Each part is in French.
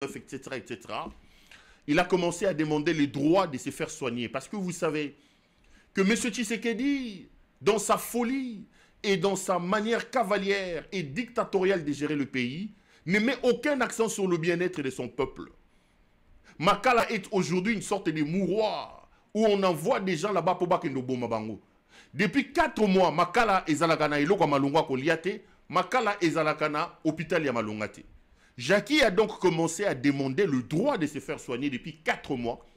etc., etc., il a commencé à demander les droits de se faire soigner. Parce que vous savez que M. Tshisekedi, dans sa folie et dans sa manière cavalière et dictatoriale de gérer le pays, ne met aucun accent sur le bien-être de son peuple. Makala est aujourd'hui une sorte de mouroir où on envoie des gens là-bas pour Bakendo Bomabango. Depuis 4 mois, Makala ezalakana eloko malungwa koliate, Makala ezalakana hôpital ya malungate. Jackie a donc commencé à demander le droit de se faire soigner depuis 4 mois.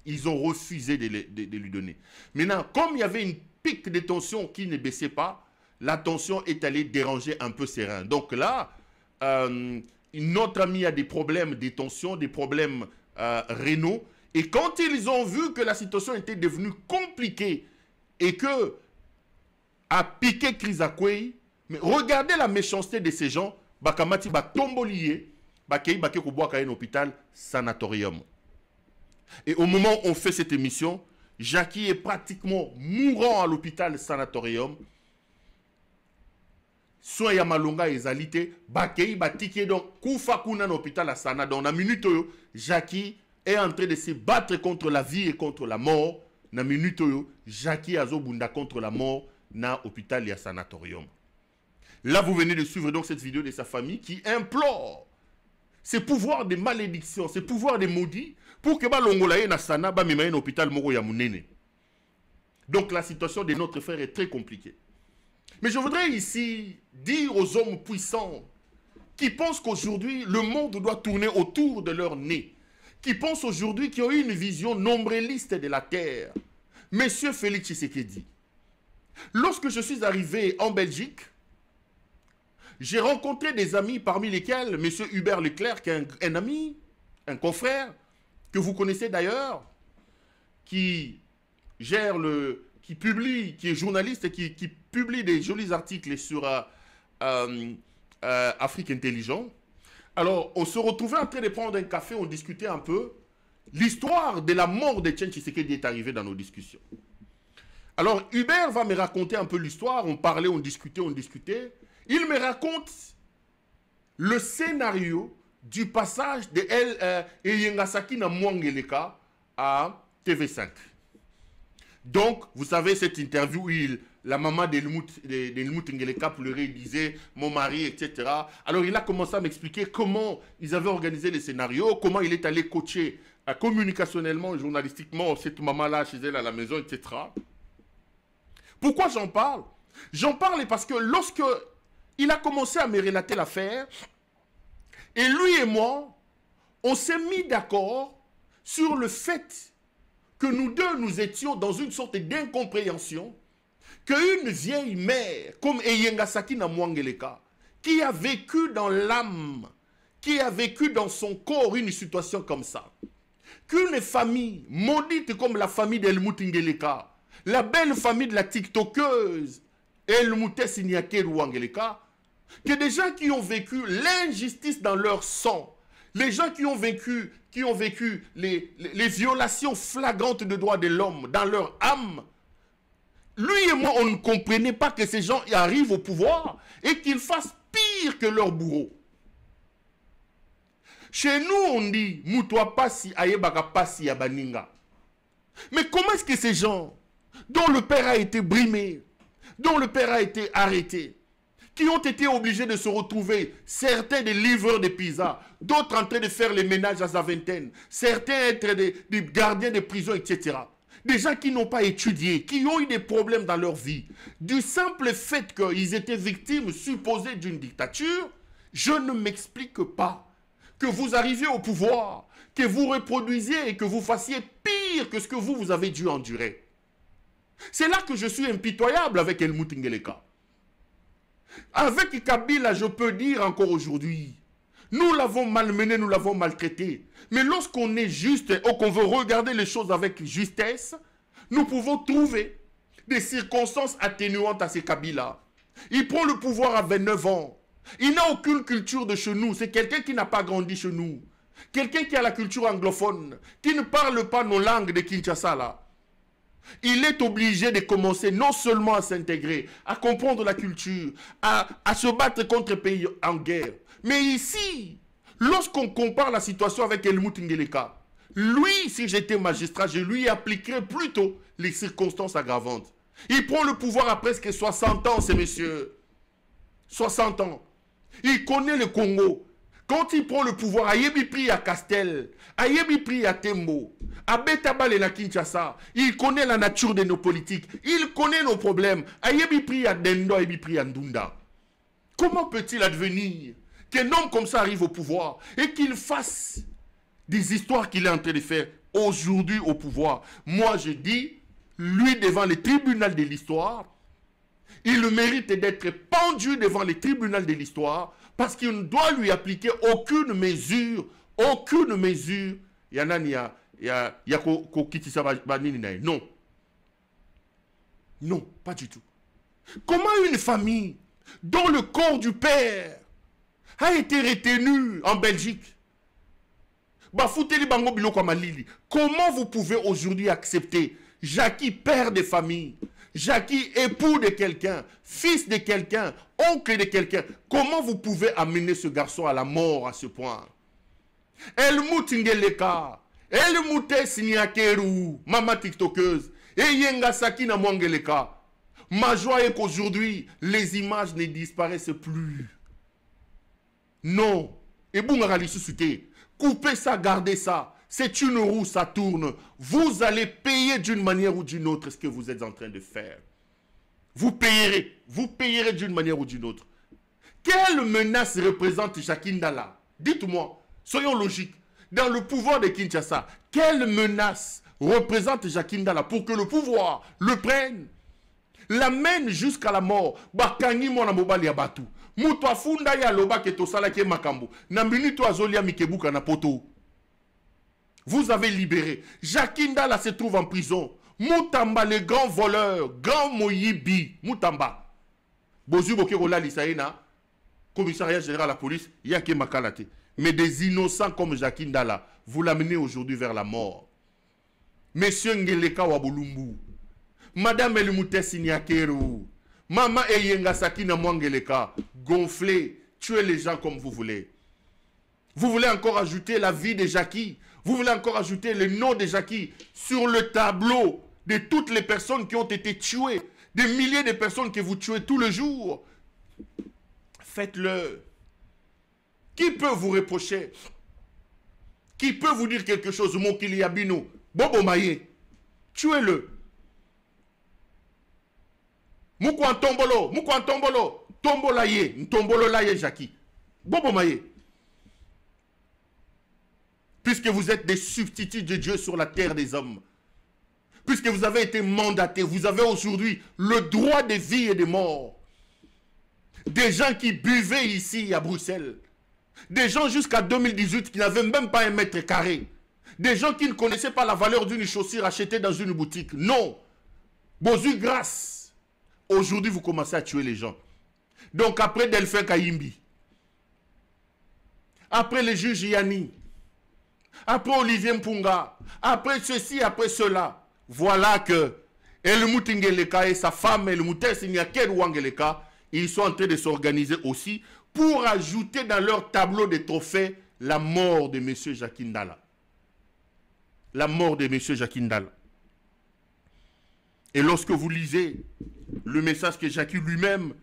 Ils ont refusé de lui donner. Maintenant, comme il y avait une pique de tension qui ne baissait pas, la tension est allée déranger un peu ses reins. Donc là, notre ami a des problèmes de tension, des problèmes rénaux. Et quand ils ont vu que la situation était devenue compliquée et que a piqué Krizakwei, mais regardez la méchanceté de ces gens, Bakamati Batombolié, Bakei Bakekouboaka un hôpital sanatorium. Et au moment où on fait cette émission, Jackie est pratiquement mourant à l'hôpital sanatorium. Soit Yamalonga et Zalité, Bakei Batike donc Koufa Kuna l'hôpital à Sana. Dans la minute où Jackie est en train de se battre contre la vie et contre la mort, dans la minute où Jackie Azobunda contre la mort dans l'hôpital et à sanatorium. Là, vous venez de suivre donc cette vidéo de sa famille qui implore ces pouvoirs de malédiction, ces pouvoirs de maudits pour que l'Ongolaye na sana ba memaye na hôpital moko ya munene. Donc la situation de notre frère est très compliquée. Mais je voudrais ici dire aux hommes puissants qui pensent qu'aujourd'hui le monde doit tourner autour de leur nez, qui pensent aujourd'hui qu'ils ont une vision nombriliste de la terre. Monsieur Félix Tshisekedi, lorsque je suis arrivé en Belgique, j'ai rencontré des amis parmi lesquels M. Hubert Leclerc, qui est un ami, un confrère, que vous connaissez d'ailleurs, qui gère qui publie, qui est journaliste et qui publie des jolis articles sur Afrique Intelligent. Alors, on se retrouvait en train de prendre un café, on discutait un peu. L'histoire de la mort de Etienne Tshisekedi est arrivée dans nos discussions. Alors, Hubert va me raconter un peu l'histoire. On parlait, on discutait, on discutait. Il me raconte le scénario du passage de Yengasaki na Mwangeleka à TV5. Donc, vous savez, cette interview où la maman d'Helmut Ngeleka pleurait, il disait « mon mari », etc. Alors, il a commencé à m'expliquer comment ils avaient organisé le scénario, comment il est allé coacher communicationnellement, journalistiquement, cette maman-là chez elle à la maison, etc. Pourquoi j'en parle? J'en parle parce que lorsque il a commencé à me relater l'affaire, et lui et moi, on s'est mis d'accord sur le fait que nous deux, nous étions dans une sorte d'incompréhension, qu'une vieille mère, comme Eyengasaki na Mwangeleka, qui a vécu dans l'âme, qui a vécu dans son corps une situation comme ça, qu'une famille maudite comme la famille d'Helmut Ngeleka, la belle famille de la TikTokeuse Helmut Siniake Wangeleka, que des gens qui ont vécu l'injustice dans leur sang, les gens qui ont vécu les violations flagrantes de droits de l'homme dans leur âme, lui et moi, on ne comprenait pas que ces gens arrivent au pouvoir et qu'ils fassent pire que leurs bourreaux. Chez nous, on dit « Moutoua pasi ayebaka pasi yabaninga ». Mais comment est-ce que ces gens, dont le père a été brimé, dont le père a été arrêté, qui ont été obligés de se retrouver, certains des livreurs de pizza, d'autres en train de faire les ménages à sa vingtaine, certains être des gardiens de prison, etc. Des gens qui n'ont pas étudié, qui ont eu des problèmes dans leur vie. Du simple fait qu'ils étaient victimes supposées d'une dictature, je ne m'explique pas que vous arriviez au pouvoir, que vous reproduisiez et que vous fassiez pire que ce que vous avez dû endurer. C'est là que je suis impitoyable avec Helmut Ngeleka. Avec Kabila, je peux dire encore aujourd'hui, nous l'avons malmené, nous l'avons maltraité. Mais lorsqu'on est juste ou qu'on veut regarder les choses avec justesse, nous pouvons trouver des circonstances atténuantes à ces Kabila. Il prend le pouvoir à 29 ans. Il n'a aucune culture de chez nous. C'est quelqu'un qui n'a pas grandi chez nous. Quelqu'un qui a la culture anglophone, qui ne parle pas nos langues de Kinshasa là. Il est obligé de commencer non seulement à s'intégrer, à comprendre la culture, à se battre contre les pays en guerre. Mais ici, Lorsqu'on compare la situation avec Helmut Ngeleka, lui, si j'étais magistrat, je lui appliquerais plutôt les circonstances aggravantes. Il prend le pouvoir à presque 60 ans, ce monsieur. 60 ans. Il connaît le Congo. Quand il prend le pouvoir, Ayebi pris à Castel, Ayebi pris à Tembo, à Betabal et à Kinshasa, il connaît la nature de nos politiques, il connaît nos problèmes. Ayebi pris à Dendo, Ayebi pris à Ndunda. Comment peut-il advenir qu'un homme comme ça arrive au pouvoir et qu'il fasse des histoires qu'il est en train de faire aujourd'hui au pouvoir? Moi, je dis, lui, devant le tribunal de l'histoire, il mérite d'être pendu devant le tribunal de l'histoire parce qu'il ne doit lui appliquer aucune mesure. Il y en a, non. Non, pas du tout. Comment une famille dont le corps du père a été retenu en Belgique, comment vous pouvez aujourd'hui accepter Jackie, père de famille, Jackie, époux de quelqu'un, fils de quelqu'un, oncle de quelqu'un, comment vous pouvez amener ce garçon à la mort à ce point? Helmut Ngeleka, Helmut Siniakeru, maman tiktokeuse, et Yenga Sakina Mwangeleka. Ma joie est qu'aujourd'hui, les images ne disparaissent plus. Non. Et Bungarali suscité. Coupez ça, gardez ça. C'est une roue, ça tourne. Vous allez payer d'une manière ou d'une autre ce que vous êtes en train de faire. Vous payerez d'une manière ou d'une autre. Quelle menace représente Jackie Ndala? Dites-moi, soyons logiques. Dans le pouvoir de Kinshasa, quelle menace représente Jackie Ndala pour que le pouvoir le prenne, l'amène jusqu'à la mort? Bakangi mona mobali abatu. Mutu afunda ya loba ke tosala ke makambo. Na minute azolia mikebuka na poto. Vous avez libéré. Jackie Ndala se trouve en prison. Mutamba, le grand voleur, grand Moyibi, Mutamba. Bozu Bokerola Lisaena, commissariat général à la police, Yake Makalate. Mais des innocents comme Jackie Ndala, vous l'amenez aujourd'hui vers la mort. Monsieur Ngeleka Wabulumbu, Madame Elmute Siniakeru, Maman Eyenga Sakina Mwangeleka, gonflez, tuez les gens comme vous voulez. Vous voulez encore ajouter la vie de Jackie? Vous voulez encore ajouter le nom de Jackie sur le tableau de toutes les personnes qui ont été tuées, des milliers de personnes que vous tuez tous les jours? Faites-le. Qui peut vous reprocher? Qui peut vous dire quelque chose? Mon Kiliabino, Bobo Maye, tuez-le. Moukouan Tombolo, Tombolaye, Tombolo Laye Jackie, Bobo Maye. Puisque vous êtes des substituts de Dieu sur la terre des hommes, puisque vous avez été mandatés, vous avez aujourd'hui le droit de vie et de mort. Des gens qui buvaient ici à Bruxelles, des gens jusqu'à 2018 qui n'avaient même pas 1 mètre carré, des gens qui ne connaissaient pas la valeur d'une chaussure achetée dans une boutique. Non. Bozu grâce. Aujourd'hui, vous commencez à tuer les gens. Donc après Delphin Kayimbi, après le juge Yanni, après Olivier Mpunga, après ceci, après cela, voilà que Helmut Ngeleka et sa femme Helmut Siniakeru Wangeleka, ils sont en train de s'organiser aussi pour ajouter dans leur tableau de trophées la mort de M. Jackie Ndala. La mort de M. Jackie Ndala. Et lorsque vous lisez le message que Jackie lui-même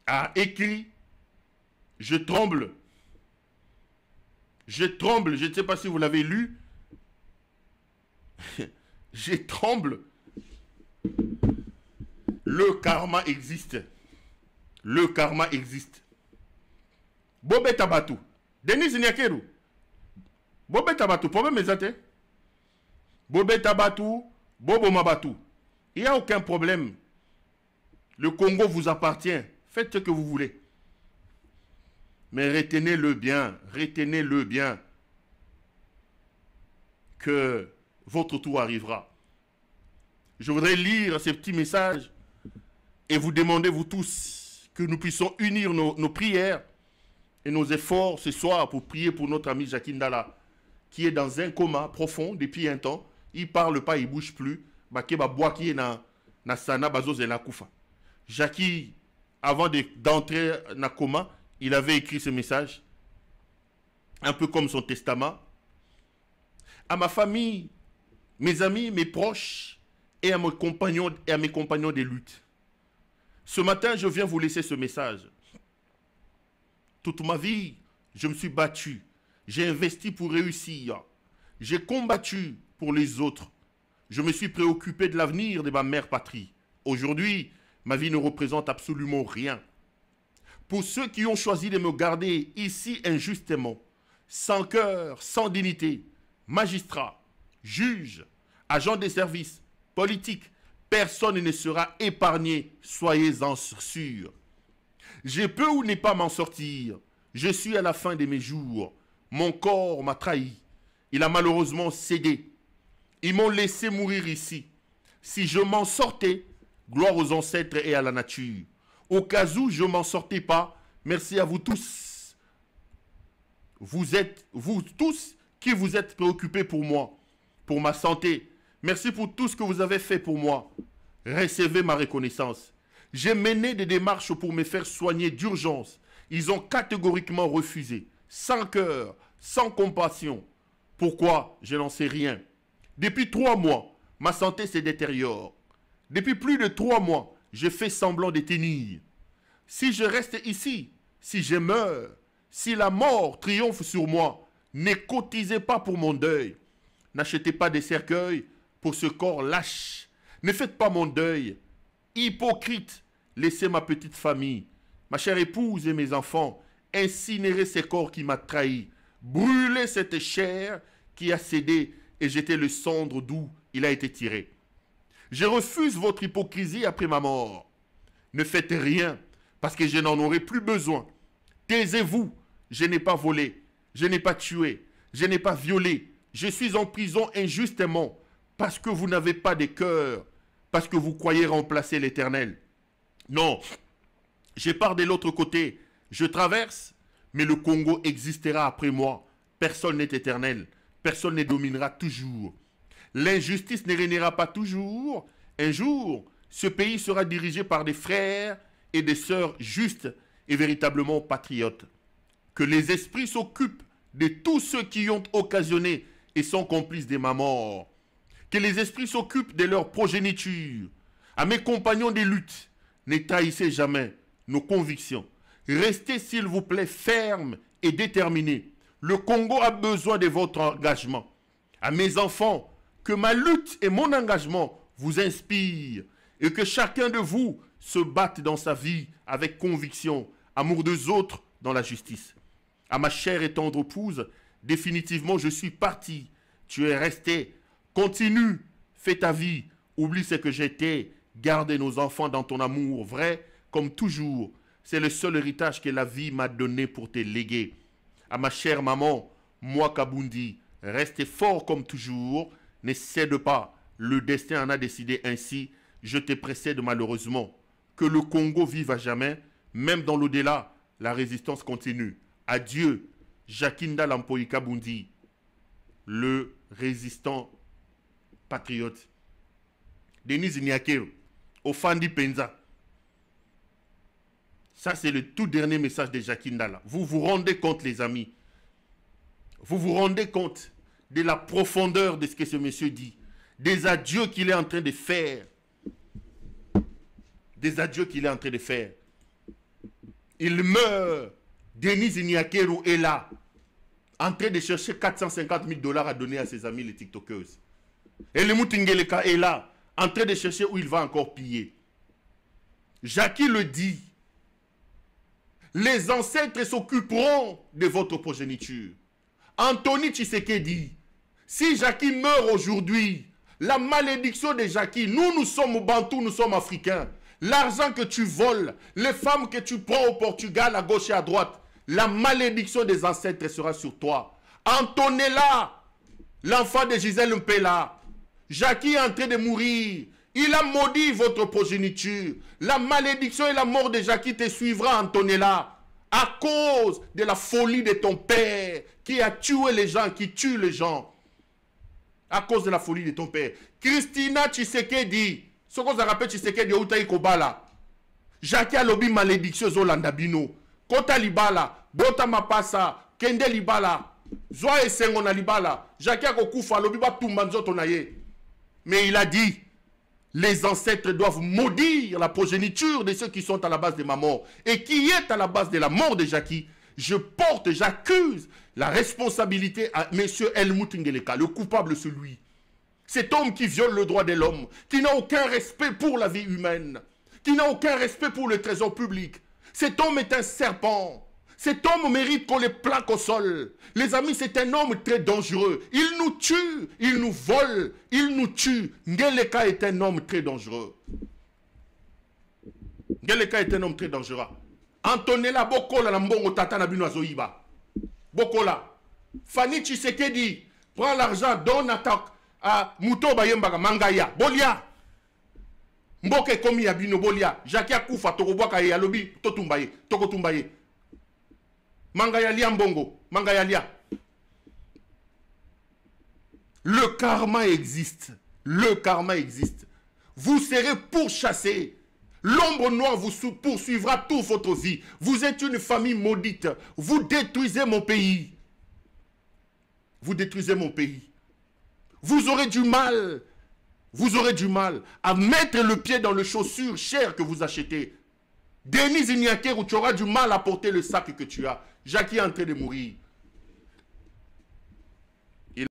a écrit, je tremble. Je tremble, je ne sais pas si vous l'avez lu. Je tremble. Le karma existe. Le karma existe. Bobé Tabatou. Denis Nyakeru. Bobé Tabatou. Problème exact. Bobé Tabatou. Bobo Mabatou. Il n'y a aucun problème. Le Congo vous appartient. Faites ce que vous voulez. Mais retenez-le bien, que votre tour arrivera. Je voudrais lire ces petits messages et vous demander, vous tous, que nous puissions unir nos prières et nos efforts ce soir pour prier pour notre ami Jackie Ndala, qui est dans un coma profond depuis un temps. Il ne parle pas, il ne bouge plus. Jackie, avant d'entrer dans le coma, il avait écrit ce message. un peu comme son testament, à ma famille, mes amis, mes proches et à mes compagnons de lutte. Ce matin, je viens vous laisser ce message. Toute ma vie, je me suis battu. J'ai investi pour réussir. J'ai combattu pour les autres. Je me suis préoccupé de l'avenir de ma mère patrie. Aujourd'hui, ma vie ne représente absolument rien. Pour ceux qui ont choisi de me garder ici injustement, sans cœur, sans dignité, magistrats, juges, agents des services, politiques, personne ne sera épargné, soyez-en sûrs. Je peux ou ne pas m'en sortir. Je suis à la fin de mes jours. Mon corps m'a trahi. Il a malheureusement cédé. Ils m'ont laissé mourir ici. Si je m'en sortais, gloire aux ancêtres et à la nature. Au cas où je ne m'en sortais pas, merci à vous tous. Vous tous qui vous êtes préoccupés pour moi, pour ma santé. Merci pour tout ce que vous avez fait pour moi. Recevez ma reconnaissance. J'ai mené des démarches pour me faire soigner d'urgence. Ils ont catégoriquement refusé, sans cœur, sans compassion. Pourquoi? Je n'en sais rien. Depuis 3 mois, ma santé se détériore. Depuis plus de 3 mois, je fais semblant de tenir. Si je reste ici, si je meurs, si la mort triomphe sur moi, ne cotisez pas pour mon deuil. N'achetez pas des cercueils pour ce corps lâche. Ne faites pas mon deuil. Hypocrite, laissez ma petite famille, ma chère épouse et mes enfants, incinérer ces corps qui m'a trahi, brûler cette chair qui a cédé et jeter le cendre d'où il a été tiré. Je refuse votre hypocrisie après ma mort. Ne faites rien, parce que je n'en aurai plus besoin. Taisez-vous, je n'ai pas volé, je n'ai pas tué, je n'ai pas violé. Je suis en prison injustement, parce que vous n'avez pas de cœur, parce que vous croyez remplacer l'Éternel. Non, je pars de l'autre côté, je traverse, mais le Congo existera après moi. Personne n'est éternel, personne ne dominera toujours. L'injustice ne régnera pas toujours. Un jour, ce pays sera dirigé par des frères et des sœurs justes et véritablement patriotes. Que les esprits s'occupent de tous ceux qui ont occasionné et sont complices de ma mort. Que les esprits s'occupent de leur progéniture. À mes compagnons des luttes, ne trahissez jamais nos convictions. Restez s'il vous plaît fermes et déterminés. Le Congo a besoin de votre engagement. À mes enfants, que ma lutte et mon engagement vous inspirent et que chacun de vous se batte dans sa vie avec conviction, amour des autres dans la justice. À ma chère et tendre épouse, définitivement je suis parti. Tu es resté. Continue, fais ta vie. Oublie ce que j'étais. Garde nos enfants dans ton amour vrai comme toujours. C'est le seul héritage que la vie m'a donné pour te léguer. À ma chère maman, moi Kabundi, reste fort comme toujours. Ne cède pas. Le destin en a décidé ainsi. Je te précède malheureusement. Que le Congo vive à jamais. Même dans l'au-delà, la résistance continue. Adieu, Jacinda Lampoï Kabundi, le résistant patriote. Denis Nyakero, Ofandi Penza. Ça, c'est le tout dernier message de Jacinda là. Vous vous rendez compte, les amis. Vous vous rendez compte de la profondeur de ce que ce monsieur dit. Des adieux qu'il est en train de faire. Des adieux qu'il est en train de faire. Il meurt. Denis Nyakero est là. En train de chercher 450 000 $ à donner à ses amis les TikTokers. Et le Moutingeleka est là. En train de chercher où il va encore piller. Jackie le dit. Les ancêtres s'occuperont de votre progéniture. Anthony Tshisekedi, si Jackie meurt aujourd'hui, la malédiction de Jackie, nous sommes Bantous, nous sommes Africains. L'argent que tu voles, les femmes que tu prends au Portugal à gauche et à droite, la malédiction des ancêtres sera sur toi. Antonella, l'enfant de Gisèle Mpela, Jackie est en train de mourir. Il a maudit votre progéniture. La malédiction et la mort de Jackie te suivra, Antonella, à cause de la folie de ton père qui a tué les gens, qui tue les gens. À cause de la folie de ton père. Christina Tshisekedi, ce qu'on rappelle Tshisekedi, Outaï Kobala. Jackie a lobby malédiction Zolanda Bino. Kota Libala, Bota Mapasa, Kende Libala. Zwa esengo na libala. Jacques Akokufa lobiba tumbanzoto na ye. Mais il a dit, les ancêtres doivent maudire la progéniture de ceux qui sont à la base de ma mort. Et qui est à la base de la mort de Jackie. J'accuse la responsabilité à M. Helmut Ngeleka, le coupable celui. Cet homme qui viole le droit de l'homme, qui n'a aucun respect pour la vie humaine, qui n'a aucun respect pour le trésor public. Cet homme est un serpent. Cet homme mérite qu'on le plaque au sol. Les amis, c'est un homme très dangereux. Il nous tue, il nous vole, il nous tue. Ngeleka est un homme très dangereux. Ngeleka est un homme très dangereux. Antonella Bokola na mbongo tata na bino azoyiba. Bokola. Fanny Tshisekedi, prends l'argent, donne à Muto Bayembaga, Mangaya, Bolia. Mboke komi ya bino Bolia. Jacques Akufa, Tokobwaka ye, Alobi, Totumbaye, Tokotumbaye. Mangaya lia mbongo, Mangaya lia. Le karma existe. Le karma existe. Vous serez pourchassés. L'ombre noire vous poursuivra toute votre vie. Vous êtes une famille maudite. Vous détruisez mon pays. Vous détruisez mon pays. Vous aurez du mal. Vous aurez du mal à mettre le pied dans les chaussures chères que vous achetez. Denise Ignaker, où tu auras du mal à porter le sac que tu as. Jackie est en train de mourir.